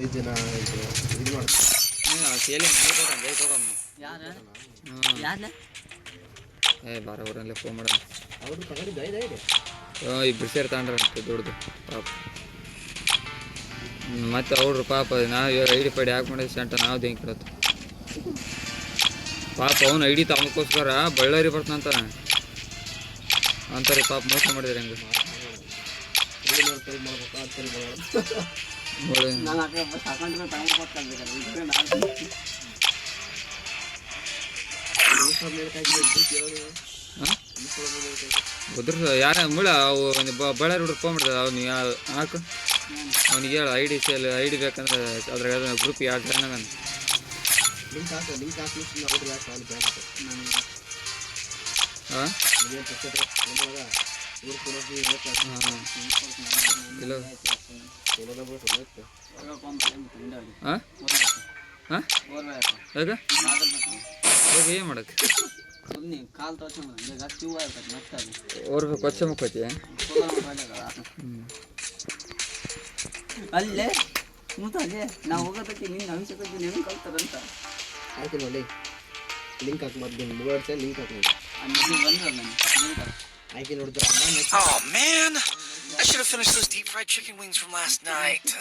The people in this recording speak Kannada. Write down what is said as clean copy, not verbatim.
5 ಜನ ಇದು ಮಾಡ್ತಾರೆ ಸೇಲಿ ಮಾಡ್ಬೇಕಂದ್ರೆ ತಗೊಮ್ಮ ಯಾರು ಏ ಬಾರ ಊರಲ್ಲೇ ಫೋನ್ ಮಾಡೋಣ ಅವ್ರು ತಗೊಂಡಿದ್ದು ಐದು ಇಬ್ಬರು ಸೇರಿ ತಗೊಂಡ್ರಂತೆ ದುಡ್ದು ಪಾಪ ಮತ್ತು ಅವ್ರು ಪಾಪ ನಾವು ಐಡಿ ಪೈಡಿ ಹಾಕಿ ಮಾಡಿದ ಸೆಂಟ ನಾವು ದೇಂಗೆ ಕೊಡತ್ತು ಪಾಪ ಅವ್ನು ಐಡಿ ತಗೋಕ್ಕೋಸ್ಕರ ಬಳ್ಳಾರಿ ಬರ್ತಾನಂತ ಅಂತಾರೆ ಪಾಪ ಮೋಸ ಮಾಡಿದ್ರೆ ಹೆಂಗೆ ಉದ್ರ ಯಾರ ಮುಳ ಅವು ಬಳ್ಳಾರಿ ಹುಡುಗ ಫೋನ್ ಮಾಡ್ತಾರೆ ಅವ್ನಿಗೆ ಹಾಕು ಅವ್ನಿಗೆ ಹೇಳು ಐಡಿ ಬೇಕಂದ್ರೆ ಅದ್ರಾಗ ಗ್ರೂಪ್ 2 ಜನ ಲಿಂಕ್ ಹಾಕಿ ಹಾಂ ಇಲ್ಲ ಹಾಂ ಹಾಂ ಯಾಕೆ ಇವಾಗ ಏನು ಮಾಡಕ್ಕೆ ಓರ್ಬೇಕು ಕೊಚ್ಚ ಮುಕ್ಕೋತಿಯ ಅಲ್ಲೇ ಮೂತಲ್ಲೇ ನಾವು ಹೋಗೋದಕ್ಕೆ ನಿನ್ನ ಅವಶ್ಯಕತೆ ನೆನಪು ಕಲ್ತಾರಂತ ಆಯ್ತು ನೋಡಿ ಲಿಂಕ್ ಹಾಕಿ ಮೊದಲು ಮೂವತ್ತು ಲಿಂಕ್ ಹಾಕಿ ನೋಡಿ ಆಯ್ಕೆ ನೋಡ್ತಾರೆ Oh man, I should have finished those deep fried chicken wings from last night.